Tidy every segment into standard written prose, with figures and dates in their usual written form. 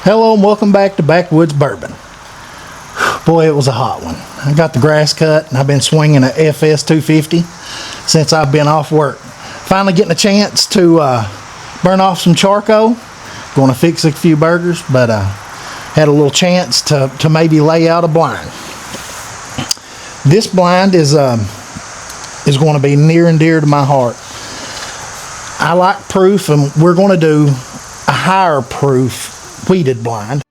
Hello and welcome back to Backwoods Bourbon. Boy, it was a hot one. I got the grass cut and I've been swinging a FS 250 since I've been off work. Finally getting a chance to burn off some charcoal. Going to fix a few burgers, but had a little chance to maybe lay out a blind. This blind is going to be near and dear to my heart. I like proof, and we're going to do a higher proof wheated blind.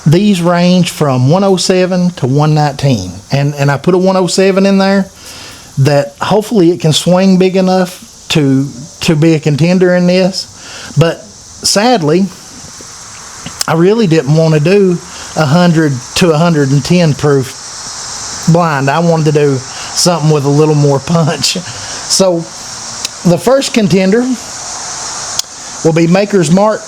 These range from 107 to 119, and I put a 107 in there that hopefully it can swing big enough to be a contender in this. But sadly, I really didn't want to do 100 to 110 proof blind. I wanted to do something with a little more punch. So the first contender will be Maker's Mark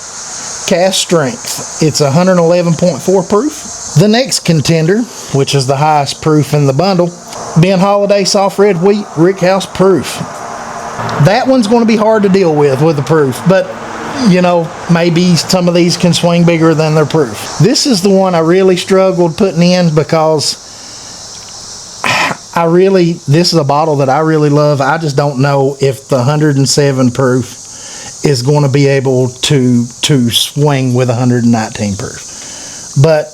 Cast Strength. It's 111.4 proof. The next contender, which is the highest proof in the bundle, Ben Holiday Soft Red Wheat Rickhouse Proof. That one's going to be hard to deal with the proof, but you know, maybe some of these can swing bigger than their proof. This is the one I really struggled putting in because this is a bottle that I really love. I just don't know if the 107 proof is going to be able to swing with 119 proof. But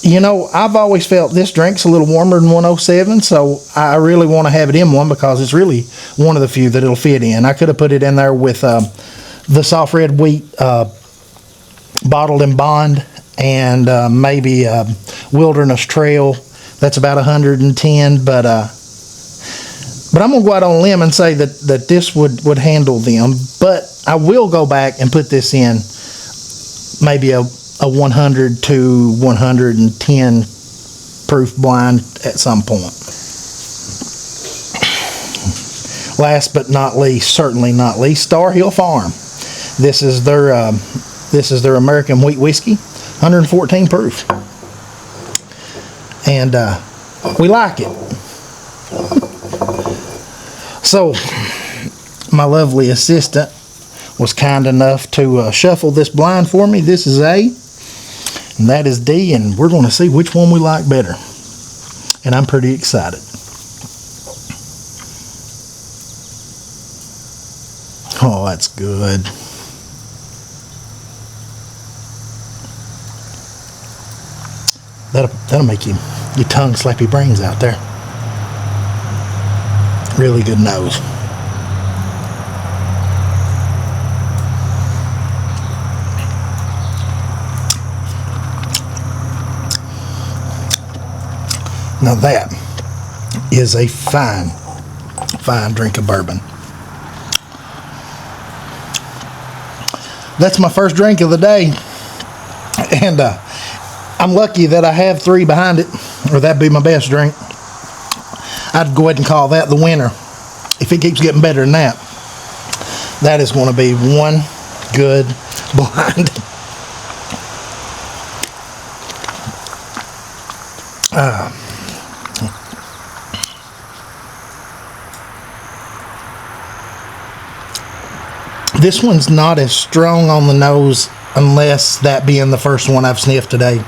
you know, I've always felt this drink's a little warmer than 107, so I really want to have it in one because it's really one of the few that it'll fit in. I could have put it in there with the soft red wheat bottled in Bond, and maybe Wilderness Trail. That's about 110, but I'm going to go out on a limb and say that this would handle them. But I will go back and put this in maybe a 100 to 110 proof blind at some point. Last but not least, certainly not least, Star Hill Farm. This is their American wheat whiskey, 114 proof. And we like it. So, my lovely assistant was kind enough to shuffle this blind for me. This is A, and that is D, and we're going to see which one we like better. And I'm pretty excited. Oh, that's good. That'll make your tongue slap your brains out there. Really good nose. Now that is a fine drink of bourbon. That's my first drink of the day, and I'm lucky that I have 3 behind it, or that'd be my best drink. I'd go ahead and call that the winner. If it keeps getting better than that, that is going to be one good blind. This one's not as strong on the nose, unless that being the first one I've sniffed today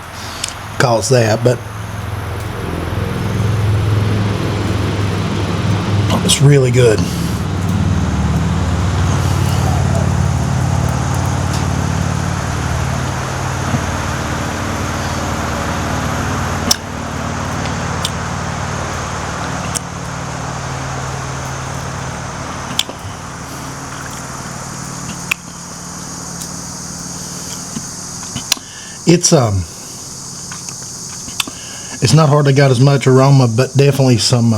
caused that, but it's really good. It's not hardly got as much aroma, but definitely some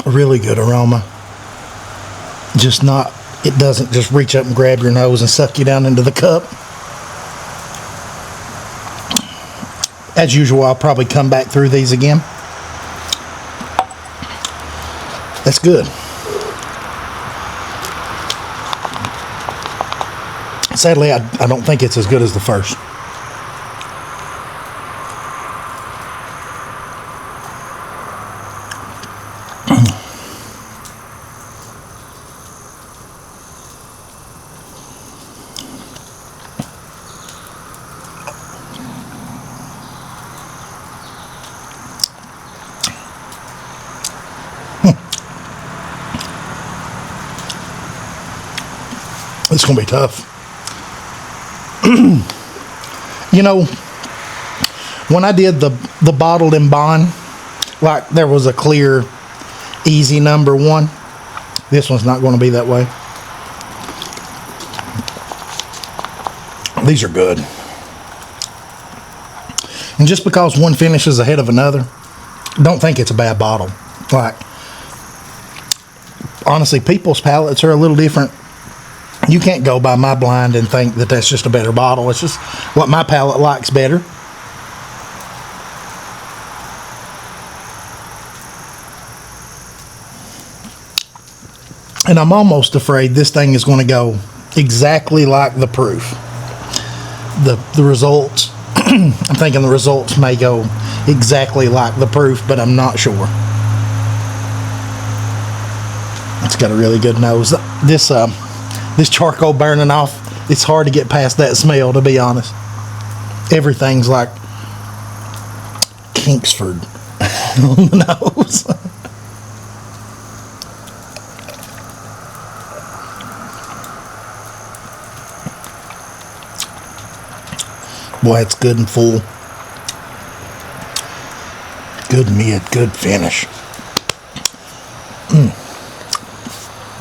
really good aroma. Just not, it doesn't just reach up and grab your nose and suck you down into the cup. As usual, I'll probably come back through these again. That's good. Sadly, I don't think it's as good as the first. It's going to be tough. You know, when I did the bottled in bond, like there was a clear, easy number one. This one's not going to be that way. These are good. And just because one finishes ahead of another, don't think it's a bad bottle. Like, honestly, people's palates are a little different. You can't go by my blind and think that that's just a better bottle. It's just what my palate likes better. And I'm almost afraid this thing is going to go exactly like the proof. The results, I'm thinking the results may go exactly like the proof, but I'm not sure. It's got a really good nose. This charcoal burning off, it's hard to get past that smell, to be honest. Everything's like Kingsford on the nose. Boy, it's good and full. Good mid, good finish.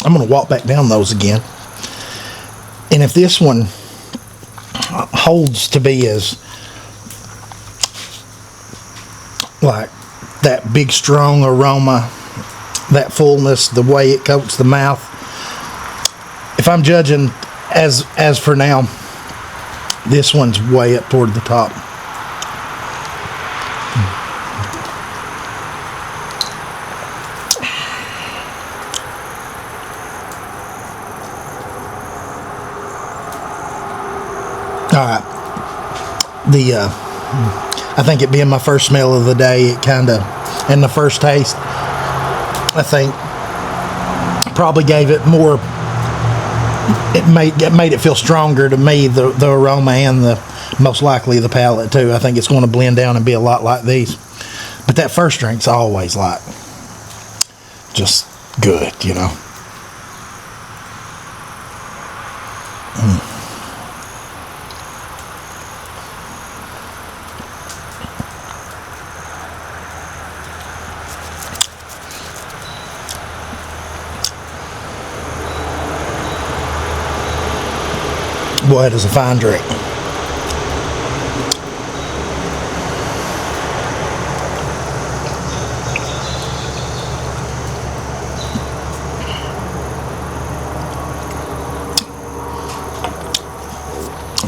I'm going to walk back down those again. And if this one holds to be as like that big strong aroma, that fullness, the way it coats the mouth, if I'm judging as for now, this one's way up toward the top. All right. I think it being my first smell of the day, it kind of, and the first taste, I think probably gave it more. It made it feel stronger to me, the aroma and most likely the palate too. I think it's going to blend down and be a lot like these. But that first drink's always like just good, you know. Boy, it is a fine drink.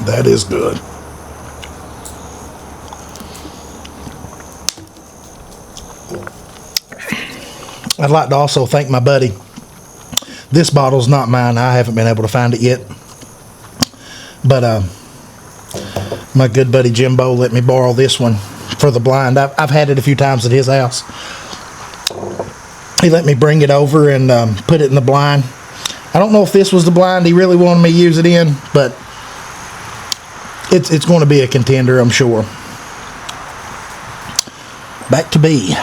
That is good. I'd like to also thank my buddy. This bottle's not mine. I haven't been able to find it yet. But my good buddy Jimbo let me borrow this one for the blind. I've had it a few times at his house. He let me bring it over and put it in the blind. I don't know if this was the blind he really wanted me to use it in, but it's going to be a contender, I'm sure. Back to B.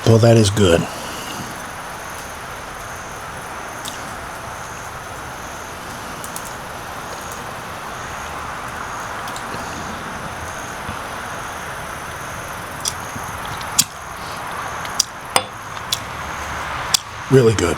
Well, that is good. Really good.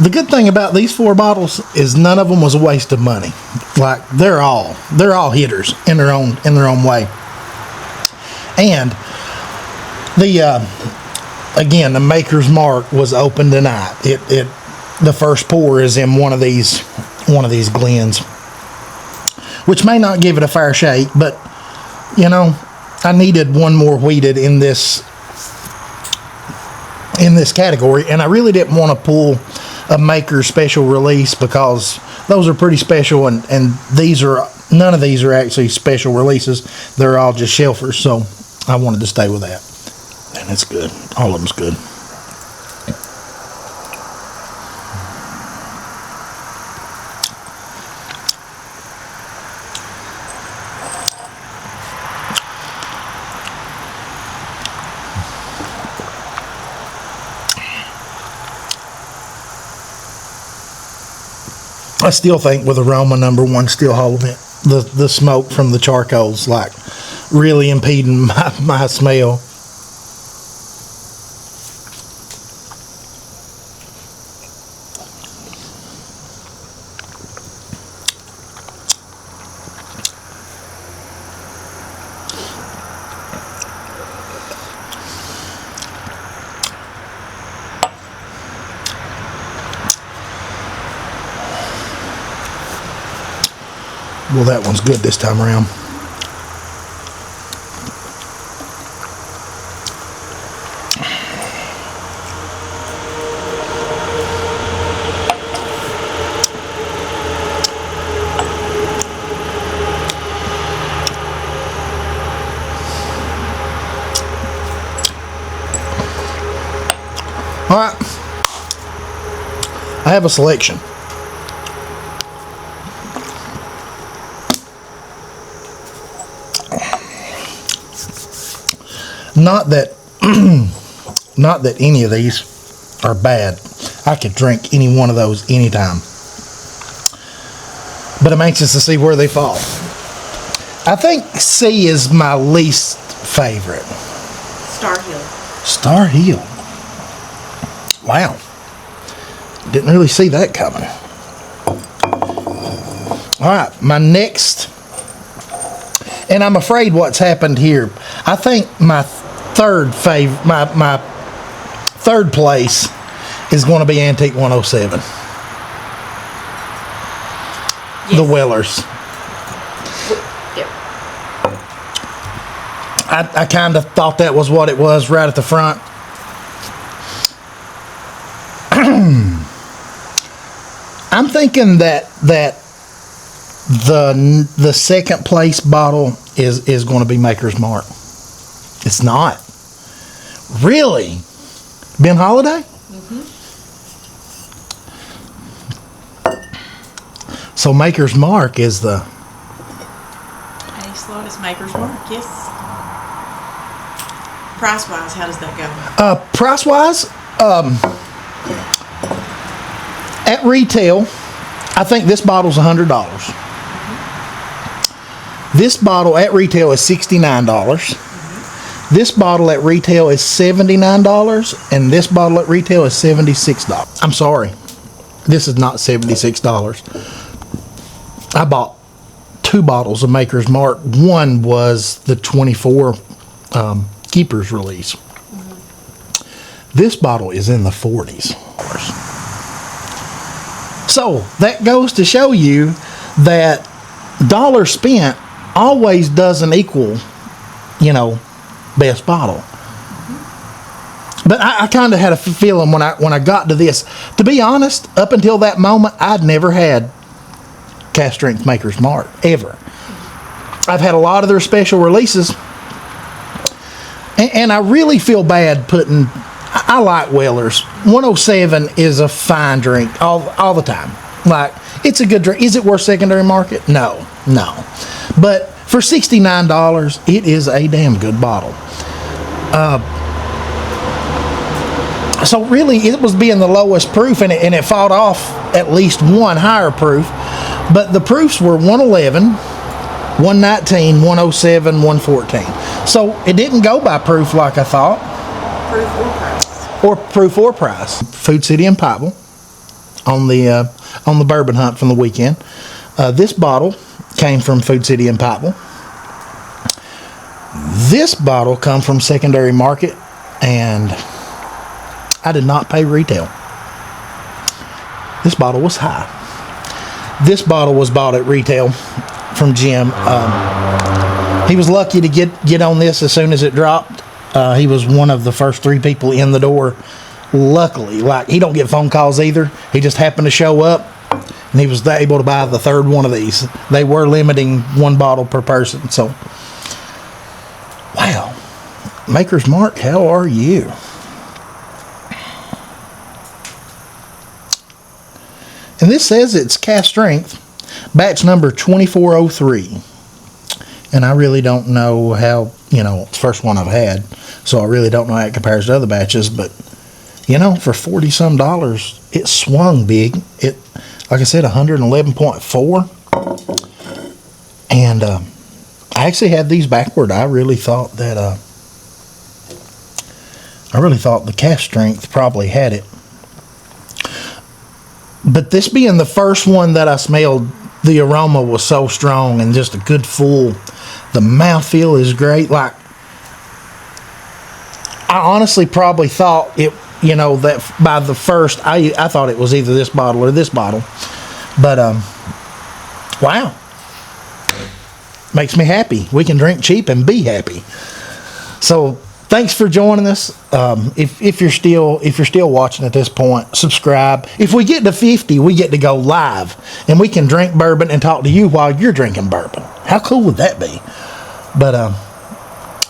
The good thing about these 4 bottles is none of them was a waste of money. Like they're all hitters in their own way. And the again, the Maker's Mark was open tonight. The first pour is in one of these Glens, which may not give it a fair shake, but you know, I needed one more wheated in this category, and I really didn't want to pull a Maker's special release because those are pretty special, and none of these are actually special releases. They're all just shelfers, so I wanted to stay with that. And it's good. All of them's good. I still think with aroma number 1 still holding it. The smoke from the charcoal's like really impeding my smell. Well, that one's good this time around. All right, I have a selection. Not that any of these are bad. I could drink any one of those anytime. But I'm anxious to see where they fall. I think C is my least favorite. Star Hill. Star Hill. Wow. Didn't really see that coming. All right, my next, and I'm afraid what's happened here, I think my third place is going to be Antique 107. Yes. The Wellers. Yep. I kind of thought that was what it was right at the front. I'm thinking that the second place bottle is going to be Maker's Mark. It's not. Really? Ben Holiday? Mm-hmm. So Maker's Mark is the... A slot is Maker's Mark, yes. Price-wise, how does that go? Price-wise, at retail, I think this bottle's $100. Mm-hmm. This bottle at retail is $69. Mm-hmm. This bottle at retail is $79, and this bottle at retail is $76. I'm sorry, this is not $76. I bought 2 bottles of Maker's Mark. One was the 24 Keeper's release. Mm-hmm. This bottle is in the 40s. So that goes to show you that dollar spent always doesn't equal, best bottle. Mm-hmm. But I kind of had a feeling when I got to this. To be honest, up until that moment, I'd never had cast strength Maker's Mark ever. I've had a lot of their special releases, and I really feel bad putting. I like Weller's. 107 is a fine drink all the time. Like, it's a good drink. Is it worth secondary market? No. But for $69, it is a damn good bottle. So really, it was being the lowest proof, and it fought off at least one higher proof. But the proofs were 111, 119, 107, 114. So it didn't go by proof like I thought. Proof or price. Or proof or price. Food City in Pikeville. on the bourbon hunt from the weekend. This bottle came from Food City in Pikeville. This bottle come from secondary market, and I did not pay retail. This bottle was high. This bottle was bought at retail from Jim. He was lucky to get on this as soon as it dropped. He was one of the first 3 people in the door. Luckily, like, he don't get phone calls either. He just happened to show up, and he was able to buy the 3rd one of these. They were limiting 1 bottle per person. So, wow. Maker's Mark, how are you? And this says it's cast strength, batch number 2403. And I really don't know how, it's the first one I've had, so I really don't know how it compares to other batches, but, for $40-some, it swung big. It, like I said, 111.4. And I actually had these backward. I really thought the cast strength probably had it. But this being the first one that I smelled, the aroma was so strong and just a good full. The mouthfeel is great. Like, I honestly probably thought it, that by the first, I thought it was either this bottle or this bottle. But, wow. Makes me happy. We can drink cheap and be happy. So, thanks for joining us. If you're still watching at this point, subscribe. If we get to 50, we get to go live, and we can drink bourbon and talk to you while you're drinking bourbon. How cool would that be? But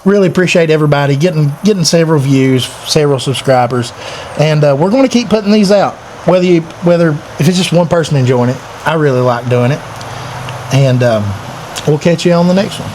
really appreciate everybody getting several views, several subscribers, and we're going to keep putting these out. Whether if it's just one person enjoying it, I really like doing it, and we'll catch you on the next one.